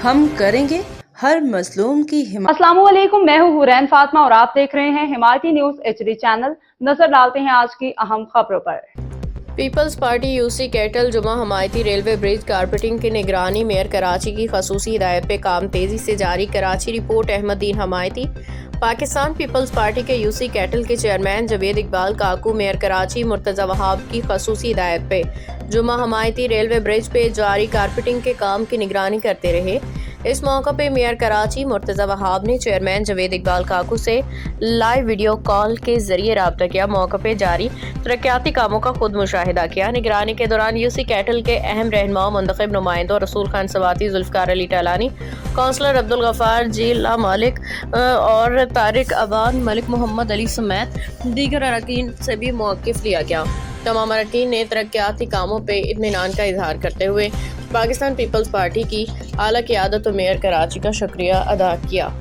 हम करेंगे हर मजलूम की हिमायत। अस्सलाम वालेकुम, मैं हूँ हुरैन फातिमा और आप देख रहे हैं हिमायती न्यूज HD चैनल। नजर डालते हैं आज की अहम खबरों पर। पीपल्स पार्टी यूसी कैटल जुमा हमायती रेलवे ब्रिज कारपेटिंग की निगरानी। मेयर कराची की खसूसी हिदायत पे काम तेजी से जारी। कराची रिपोर्ट अहमदीन हमायती। पाकिस्तान पीपल्स पार्टी के यूसी कैटल के चेयरमैन जवेद इकबाल काकू मेयर कराची मुर्तज़ा वहाब की खसूसी हिदायत पे जुमा हमायती रेलवे ब्रिज पे जारी कारपेटिंग के काम की निगरानी करते रहे। इस मौका पे मेयर कराची मुर्तज़ा वहाब ने चेयरमैन जवेद इकबाल काकू से लाइव वीडियो कॉल के जरिए रब्ता किया। मौका पे जारी तरक्याती कामों का खुद मुशाहिदा किया। निगरानी के दौरान यूसी कैटल के अहम रहनुमा मुंतखब नुमाइंदों रसूल खान सवाती, जुल्फकार अली टैलानी, काउंसलर अब्दुल गफ्फार जिला मालिक और तारिक अवान, मलिक मोहम्मद अली समेत दीगर अरकान से भी मौक़िफ़ लिया गया। तमाम अरकान ने तरक्याती कामों पे इत्मीनान का इजहार करते हुए पाकिस्तान पीपल्स पार्टी की आला क़यादत और मेयर कराची का शुक्रिया अदा किया।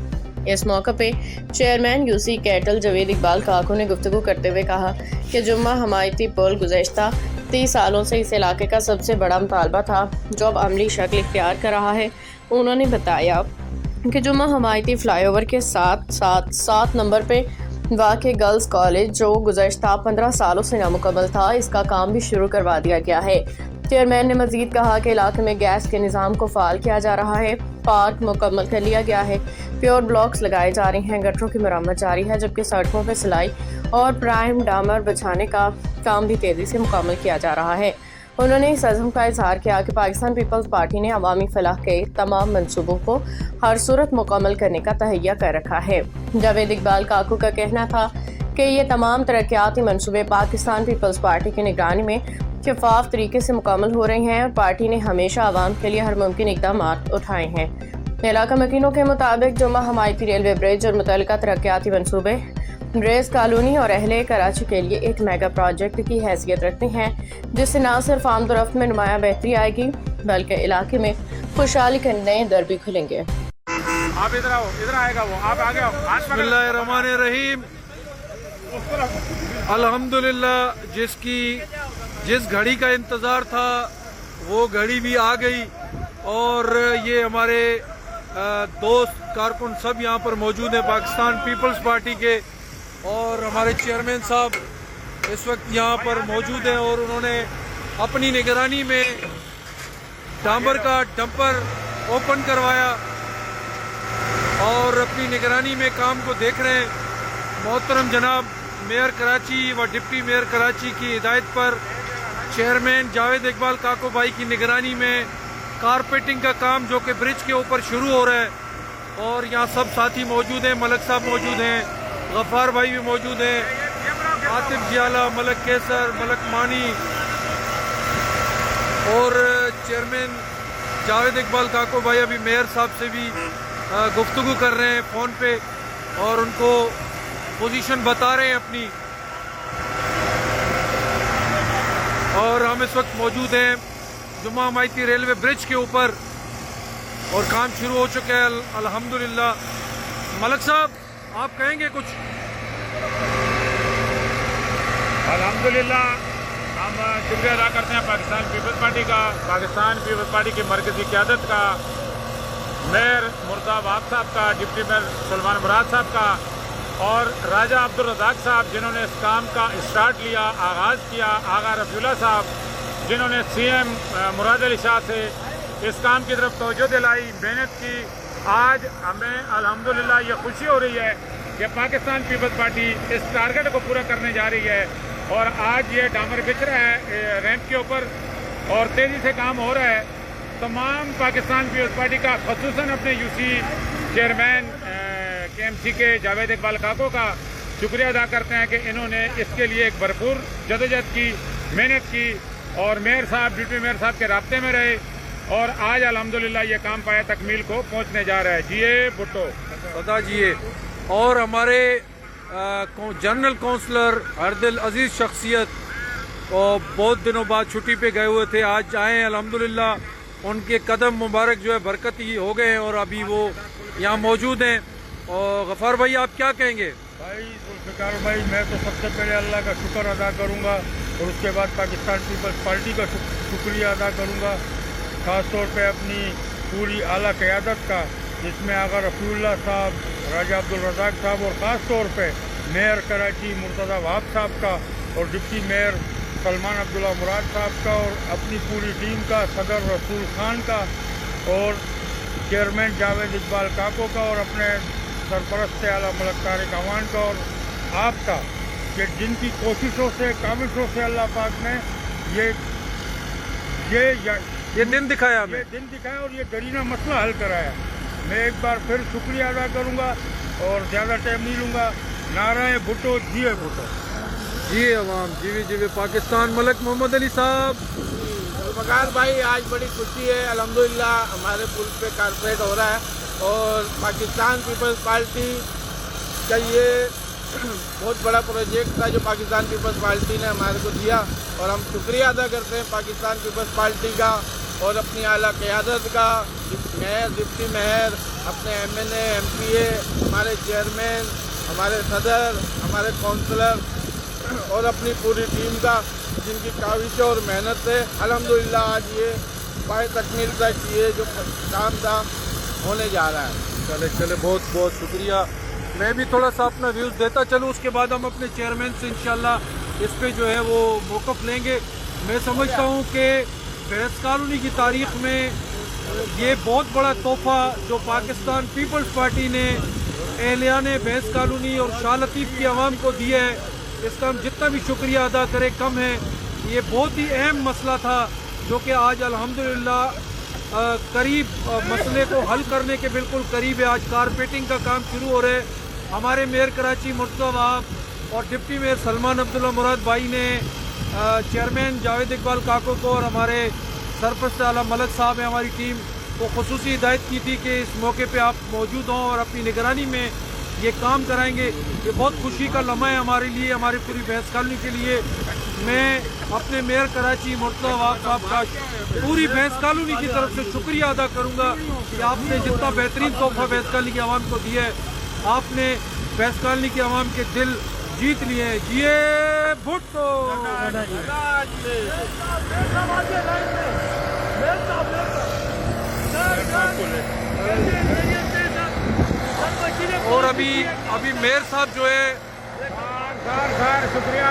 इस मौका पे चेयरमैन यूसी कैटल जवेद इकबाल काकू ने गुफ्तगू करते हुए कहा कि जुम्मा हमायती पुल गुज़श्ता 30 सालों से इस इलाके का सबसे बड़ा मुतालबा था जो अब अमली शक्ल इख्तियार कर रहा है। उन्होंने बताया कि जुम्मा हमायती फ्लाईओवर के साथ 7 नंबर पे वाक़ गर्ल्स कॉलेज जो गुज़श्ता 15 सालों से नामुकम्मल था, इसका काम भी शुरू करवा दिया गया है। चेयरमैन ने मजीद कहा कि इलाके में गैस के निज़ाम को फ़ाल किया जा रहा है, पार्क मुकम्मल कर लिया गया है, प्योर ब्लॉक्स लगाए जा रहे हैं, गटरों की मरम्मत जारी है, जबकि सड़कों पर सिलाई और प्राइम डामर बिछाने का काम भी तेज़ी से मुकम्मल किया जा रहा है। उन्होंने इस अज़म का इज़हार किया कि पाकिस्तान पीपल्स पार्टी ने अवामी फलाह के तमाम मनसूबों को हर सूरत मुकम्मल करने का तहैया कर रखा है। जावेद इकबाल काकू का कहना था कि ये तमाम तरक्याती मनसूबे पाकिस्तान पीपल्स पार्टी की निगरानी में शफाफ तरीके से मुकम्मल हो रहे हैं और पार्टी ने हमेशा आवाम के लिए हर मुमकिन इक़दाम उठाए हैं। इलाका मकीनों के मुताबिक जुम्मा हमायती रेलवे ब्रिज और मुतल्लिका तरक्याती मनसूबे ड्रेस कॉलोनी और अहले कराची के लिए एक मेगा प्रोजेक्ट की हैसियत रखते हैं, जिससे न सिर्फ आमदोरफ्त में नुमाया बेहतरी आएगी बल्कि इलाके में खुशहाली के नए दर भी खुलेंगे। आप इधर आओ, इधर आएगा वो, आप आगे आओ। बिस्मिल्लाहिर्रहमानिर्रहीम। अल्हम्दुलिल्लाह, जिस घड़ी का इंतज़ार था वो घड़ी भी आ गई और ये हमारे दोस्त कारकुन सब यहाँ पर मौजूद हैं पाकिस्तान पीपल्स पार्टी के, और हमारे चेयरमैन साहब इस वक्त यहाँ पर मौजूद हैं और उन्होंने अपनी निगरानी में डांबर का डंपर ओपन करवाया और अपनी निगरानी में काम को देख रहे हैं। मोहतरम जनाब मेयर कराची व डिप्टी मेयर कराची की हिदायत पर चेयरमैन जावेद इकबाल काको भाई की निगरानी में कारपेटिंग का काम जो कि ब्रिज के ऊपर शुरू हो रहा है, और यहाँ सब साथी मौजूद हैं, मलक साहब मौजूद हैं, गफ्फार भाई भी मौजूद हैं, आतिफ जियाला, मलक केसर, मलक मानी, और चेयरमैन जावेद इकबाल काको भाई अभी मेयर साहब से भी गुफ्तगू कर रहे हैं फ़ोन पे और उनको पोजीशन बता रहे हैं अपनी। और हम इस वक्त मौजूद हैं जुम्मा हमायती रेलवे ब्रिज के ऊपर और काम शुरू हो चुका है अल्हम्दुलिल्लाह। मलक साहब, आप कहेंगे कुछ? अल्हम्दुलिल्लाह, हम शुक्रिया अदा करते हैं पाकिस्तान पीपल्स पार्टी का, पाकिस्तान पीपल्स पार्टी की मरकज़ी क़यादत का, मेयर मुर्तज़ा वहाब साहब का, डिप्टी मेयर सलमान मुराद साहब का और राजा अब्दुल रज़ाक साहब जिन्होंने इस काम का स्टार्ट लिया, आगाज़ किया, आगा रफ़ीउल्लाह साहब जिन्होंने CM मुराद अली शाह से इस काम की तरफ तवज्जो दिलाई, मेहनत की। आज हमें अल्हम्दुलिल्लाह ये खुशी हो रही है कि पाकिस्तान पीपल्स पार्टी इस टारगेट को पूरा करने जा रही है और आज ये डामर बिछ रहा है रैंप के ऊपर और तेज़ी से काम हो रहा है। तमाम पाकिस्तान पीपल्स पार्टी का ख़ुसूसन अपने यूसी चेयरमैन KMC के जावेद इकबाल काको का शुक्रिया अदा करते हैं कि इन्होंने इसके लिए एक भरपूर जदोजहद की, मेहनत की और मेयर साहब, डिप्टी मेयर साहब के राब्ते में रहे और आज अल्हम्दुलिल्लाह ये काम पाया तकमील को पहुंचने जा रहा है। जिए भुट्टो पता जिए। और हमारे जनरल काउंसलर हरदिल अजीज़ शख्सियत और बहुत दिनों बाद छुट्टी पे गए हुए थे, आज आए हैं अल्हम्दुलिल्लाह। उनके कदम मुबारक जो है बरकती हो गए हैं और अभी वो यहाँ मौजूद हैं। और गफ्फार भाई, आप क्या कहेंगे? भाई जुल्फिकार भाई, मैं तो सबसे पहले अल्लाह का शुक्र अदा करूँगा और उसके बाद पाकिस्तान पीपल्स पार्टी का शुक्रिया अदा करूँगा, ख़ास तौर पे अपनी पूरी आला क़यादत का, जिसमें आगा रफ़ीउल्लाह साहब, राजा अब्दुल रज़ाक साहब और ख़ास तौर पे मेयर कराची मुर्तज़ा वहाब साहब का और डिप्टी मेयर सलमान अब्दुल्ला मुराद साहब का और अपनी पूरी टीम का, सदर रसूल खान का और चेयरमैन जावेद इकबाल काको का और अपने सरपरस्त आला मलक तारिक अवान का और आपका, कि जिनकी कोशिशों से, काविशों से अल्लाह पाक ने ये दिन दिखाया और ये दरीना मसला हल कराया। मैं एक बार फिर शुक्रिया अदा करूँगा और ज़्यादा टाइम नहीं लूँगा। नाराए भुट्टो जिए भुट्टो, जिए अवाम, जीवे पाकिस्तान। मलक मोहम्मद अली साहब। बकार भाई, आज बड़ी खुशी है, अल्हम्दुलिल्लाह हमारे पुल पे कारपोरेट हो रहा है और पाकिस्तान पीपल्स पार्टी का ये बहुत बड़ा प्रोजेक्ट था जो पाकिस्तान पीपल्स पार्टी ने हमारे को दिया और हम शुक्रिया अदा करते हैं पाकिस्तान पीपल्स पार्टी का और अपनी आला क़यादत का, मेयर, डिप्टी मेयर, अपने MNA, MPA, हमारे चेयरमैन, हमारे सदर, हमारे काउंसलर और अपनी पूरी टीम का, जिनकी काविश और मेहनत से अल्हम्दुलिल्लाह आज ये पाए तकमील तक ये जो काम था होने जा रहा है। चले बहुत बहुत शुक्रिया। मैं भी थोड़ा सा अपना व्यूज़ देता चलूँ, उसके बाद हम अपने चेयरमैन से इंशाल्लाह इस पे जो है वो मौक़िफ़ लेंगे। मैं समझता हूँ कि बहस कॉलोनी की तारीख़ में ये बहुत बड़ा तोहफ़ा जो पाकिस्तान पीपल्स पार्टी ने एहलियाने बहस कॉलोनी और शाह लतीफ़ की आवाम को दिया है, इसका हम जितना भी शुक्रिया अदा करें कम है। ये बहुत ही अहम मसला था जो कि आज अल्हम्दुलिल्लाह करीब मसले को हल करने के बिल्कुल करीब है। आज कारपेटिंग का काम शुरू हो रहा है। हमारे मेयर कराची मुर्तज़ा वहाब और डिप्टी मेयर सलमान अब्दुल्ला मुराद भाई ने चेयरमैन जावेद इकबाल काको को और हमारे सरपरस्त आला मलक साहब हैं, हमारी टीम को खुसूसी हिदायत की थी कि इस मौके पे आप मौजूद हों और अपनी निगरानी में ये काम कराएंगे। ये बहुत खुशी का लम्हा है हमारे लिए, हमारी पूरी बहस कॉलोनी के लिए। मैं अपने मेयर कराची मुर्तज़ा वहाब साहब का पूरी बहस कॉलोनी की तरफ से शुक्रिया अदा करूँगा कि आपने जितना बेहतरीन तोहफ़ा बहस कॉलोनी की आवाम को दिया है, आपने बहस कॉलोनी की आवाम के दिल जीत लिए हैं। जिए भुट्टो। और अभी मेयर साहब जो है सर शुक्रिया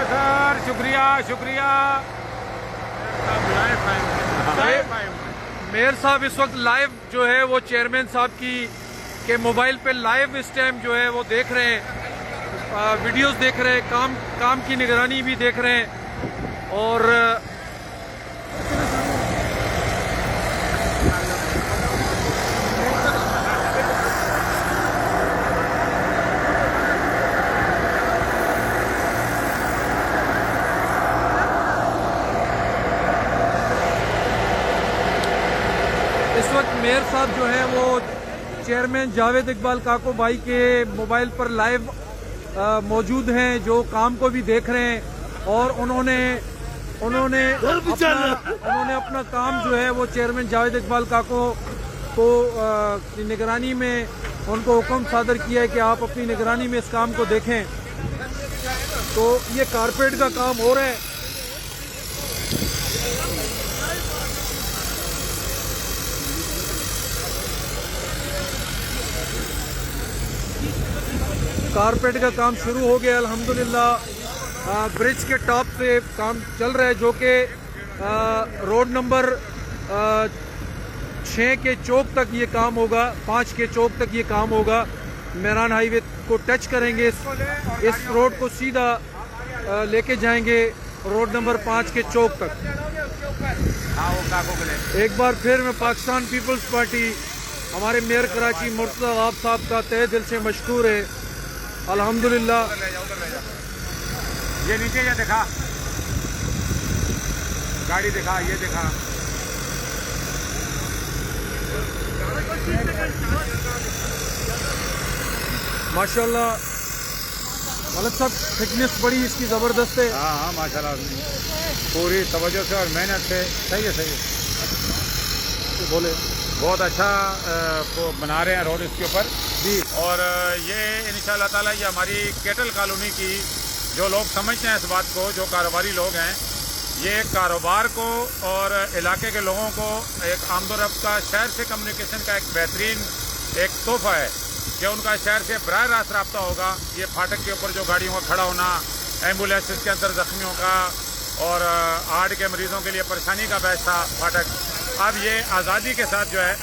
मेयर साहब इस वक्त लाइव जो है वो चेयरमैन साहब के मोबाइल पे लाइव इस टाइम जो है वो देख रहे हैं, वीडियोस देख रहे हैं, काम की निगरानी भी देख रहे हैं। और इस वक्त मेयर साहब जो है वो चेयरमैन जावेद इकबाल काको भाई के मोबाइल पर लाइव मौजूद हैं, जो काम को भी देख रहे हैं और उन्होंने अपना काम जो है वो चेयरमैन जावेद इकबाल काको को निगरानी में उनको हुक्म सादर किया है कि आप अपनी निगरानी में इस काम को देखें। तो ये कारपेट का काम हो रहा है। कारपेट का काम शुरू हो गया अल्हम्दुलिल्लाह। ब्रिज के टॉप से काम चल रहा है, जो कि रोड नंबर 6 के चौक तक ये काम होगा, 5 के चौक तक ये काम होगा। मेरान हाईवे को टच करेंगे, इस रोड को सीधा लेके जाएंगे रोड नंबर 5 के चौक तक। एक बार फिर मैं पाकिस्तान पीपल्स पार्टी हमारे मेयर कराची मुर्तज़ा वहाब साहब का तहे दिल से मशकूर है अल्हम्दुलिल्लाह। ये नीचे ये दिखा, गाड़ी दिखा, ये दिखा। माशाल्लाह मलक साहब, फिटनेस बड़ी इसकी ज़बरदस्त है। हाँ माशाल्लाह, पूरी तवज्जो से और मेहनत से। सही है तो बोले बहुत अच्छा बना रहे हैं रोड इसके ऊपर जी। और ये इंशाअल्लाह ताला ये हमारी केटल कॉलोनी की जो लोग समझते हैं इस बात को, जो कारोबारी लोग हैं, ये कारोबार को और इलाके के लोगों को एक आमदोरफ्त का शहर से कम्युनिकेशन का एक बेहतरीन एक तोहफा है कि उनका शहर से बराह रास्त रब्ता होगा। ये फाटक के ऊपर जो गाड़ियों का खड़ा होना, एम्बुलेंस के अंदर जख्मियों का और हार्ट के मरीजों के लिए परेशानी का बायस था फाटक, अब ये आज़ादी के साथ जो है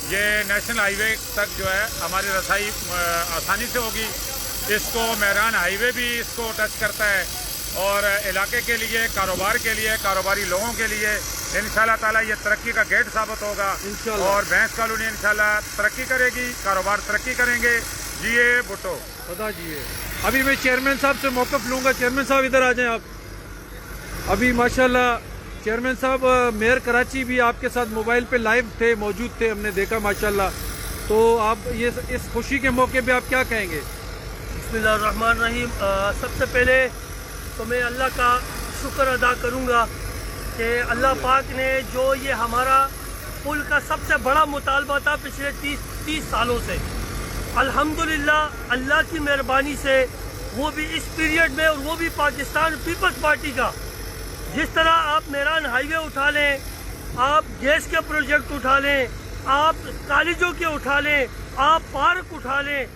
ये नेशनल हाईवे तक जो है हमारी रसाई आसानी से होगी। इसको मेहरान हाईवे भी इसको टच करता है और इलाके के लिए, कारोबार के लिए, कारोबारी लोगों के लिए इंशाल्लाह ताला ये तरक्की का गेट साबित होगा और भैंस कॉलोनी इंशाल्लाह तरक्की करेगी, कारोबार तरक्की करेंगे। जिए भुट्टो, खुदा जिए। अभी मैं चेयरमैन साहब से मौक़िफ़ लूँगा। चेयरमैन साहब इधर आ जाएं आप। अभी माशाल्लाह चेयरमैन साहब मेयर कराची भी आपके साथ मोबाइल पे लाइव थे, मौजूद थे, हमने देखा माशाल्लाह। तो आप ये इस खुशी के मौके पे आप क्या कहेंगे? बिस्मिल्लाहिर्रहमानिर्रहीम। सबसे पहले तो मैं अल्लाह का शुक्र अदा करूँगा कि अल्लाह पाक ने जो ये हमारा पुल का सबसे बड़ा मुतालबा था पिछले 30 सालों से, अल्हम्दुलिल्लाह अल्लाह की मेहरबानी से वो भी इस पीरियड में, और वो भी पाकिस्तान पीपल्स पार्टी का। जिस तरह आप मेहरान हाईवे उठा लें, आप गैस के प्रोजेक्ट उठा लें, आप कॉलेजों के उठा लें, आप पार्क उठा लें,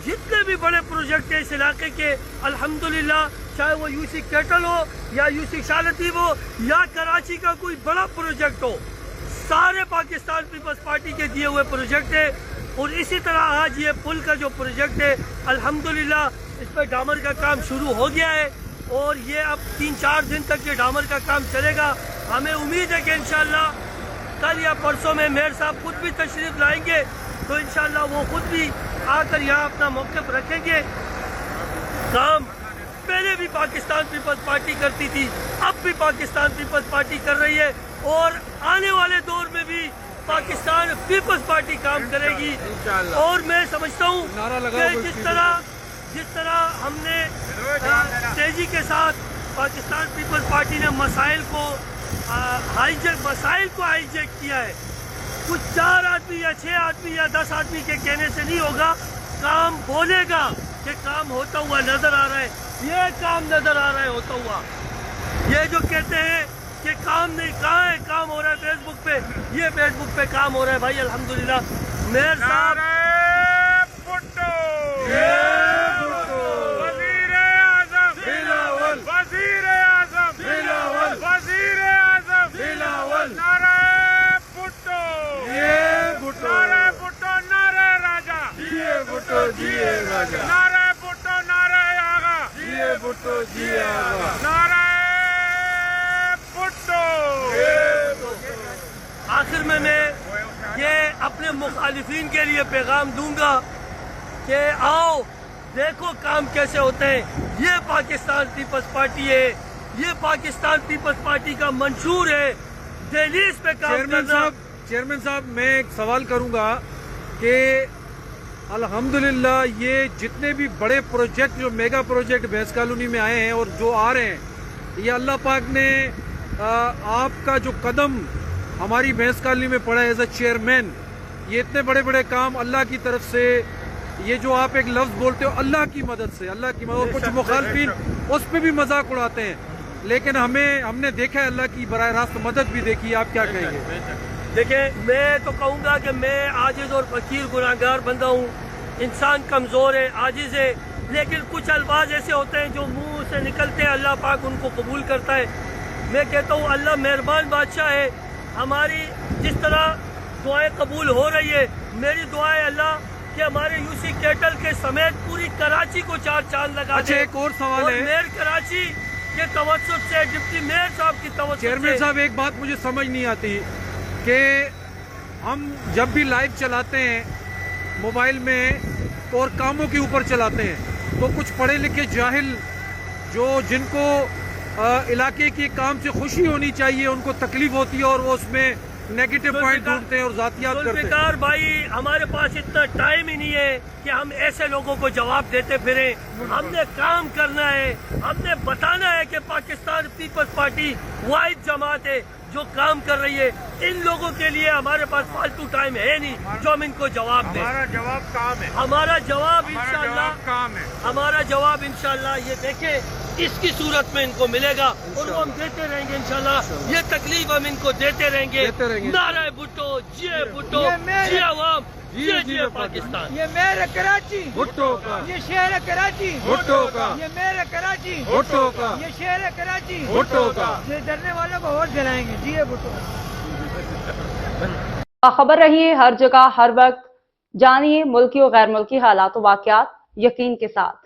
जितने भी बड़े प्रोजेक्ट हैं इस इलाके के, अल्हम्दुलिल्लाह, चाहे वो यूसी कैटल हो या यूसी शालतीब हो या कराची का कोई बड़ा प्रोजेक्ट हो, सारे पाकिस्तान पीपल्स पार्टी के दिए हुए प्रोजेक्ट है। और इसी तरह आज ये पुल का जो प्रोजेक्ट है, अल्हम्दुलिल्लाह इस पर डामर का काम शुरू हो गया है और ये अब 3-4 दिन तक ये डामर का काम चलेगा। हमें उम्मीद है कि इंशाल्लाह कल या परसों में मेयर साहब खुद भी तशरीफ लाएंगे, तो इंशाल्लाह वो खुद भी आकर यहाँ अपना मौक़िफ़ रखेंगे। काम पहले भी पाकिस्तान पीपल्स पार्टी करती थी, अब भी पाकिस्तान पीपल्स पार्टी कर रही है और आने वाले दौर में भी पाकिस्तान पीपल्स पार्टी काम करेगी। और मैं समझता हूँ कि जिस तरह हमने तेजी के साथ पाकिस्तान पीपल्स पार्टी ने मसाइल को हाईजैक किया है, कुछ 4 आदमी या 6 आदमी या 10 आदमी के कहने से नहीं होगा। काम बोलेगा कि काम होता हुआ नजर आ रहा है, ये काम नजर आ रहा है होता हुआ। ये जो कहते हैं कि काम नहीं, कहाँ है? काम हो रहा है फेसबुक पे, ये फेसबुक पे काम हो रहा है भाई, अल्हम्दुलिल्लाह। मेयर साहब, नारे भुट्टो, नारे आगा, जिए भुट्टो, जिए आगा, नारे भुट्टो। आखिर में मैं ये अपने मुखालिफिन के लिए पैगाम दूंगा कि आओ देखो काम कैसे होते हैं। ये पाकिस्तान पीपल्स पार्टी है, ये पाकिस्तान पीपल्स पार्टी का मंशूर है, दहलीज पे काम करना। चेयरमैन साहब, मैं एक सवाल करूंगा कि अल्हम्दुलिल्लाह ये जितने भी बड़े प्रोजेक्ट, जो मेगा प्रोजेक्ट भैंस कॉलोनी में आए हैं और जो आ रहे हैं, ये अल्लाह पाक ने आपका जो कदम हमारी भैंस कॉलोनी में पड़ा है एज अ चेयरमैन, ये इतने बड़े बड़े काम अल्लाह की तरफ से, ये जो आप एक लफ्ज़ बोलते हो अल्लाह की मदद से, अल्लाह की मदद। कुछ मुखालफिन उस पर भी मजाक उड़ाते हैं, लेकिन हमने देखा है अल्लाह की बराह रास्त मदद भी देखी है। आप क्या कहेंगे? देखिए, मैं तो कहूँगा कि मैं आजिज़ और फकीर गुनाहगार बंदा हूँ, इंसान कमज़ोर है, आजिज़ है, लेकिन कुछ अल्फाज ऐसे होते हैं जो मुंह से निकलते हैं, अल्लाह पाक उनको कबूल करता है। मैं कहता हूँ अल्लाह मेहरबान बादशाह है, हमारी जिस तरह दुआएं कबूल हो रही है, मेरी दुआ है अल्लाह कि हमारे यूसी कैटल के समेत पूरी कराची को 4 चांद लगा दे। एक और सवाल है, मेयर कराची के तवज्जुह से, डिप्टी मेयर साहब की तवज्जुह से। चेयरमैन साहब, एक बात मुझे समझ नहीं आती कि हम जब भी लाइव चलाते हैं मोबाइल में और कामों के ऊपर चलाते हैं, तो कुछ पढ़े लिखे जाहिल जिनको इलाके के काम से खुशी होनी चाहिए, उनको तकलीफ होती है और वो उसमें नेगेटिव पॉइंट ढूंढते हैं और जातियात करते हैं। बेकार भाई, हमारे पास इतना टाइम ही नहीं है कि हम ऐसे लोगों को जवाब देते फिरें। हमने काम करना है, हमने बताना है कि पाकिस्तान पीपल्स पार्टी वाहिद जमात है जो काम कर रही है। इन लोगों के लिए हमारे पास फालतू टाइम है नहीं जो हम इनको जवाब दें। हमारा जवाब काम है, हमारा जवाब इंशाल्लाह काम है, हमारा जवाब इंशाल्लाह। ये देखें इसकी सूरत में इनको मिलेगा और वो हम देते रहेंगे इंशाल्लाह। ये तकलीफ हम इनको देते रहेंगे। नारे भुट्टो, जिए अवाम, जिए पाकिस्तान। ये मेरे कराची भुट्टो का, ये शहर कराची भुट्टो का, ये मेरे कराची भुट्टो का, ये शहर कराची भुट्टो का। ये डरने वालों को वोट दिलाएंगे। जी भुट्टो। खबर रहिए हर जगह हर वक्त, जानिए मुल्की और गैर मुल्की हालात व वाक़यात यकीन के साथ।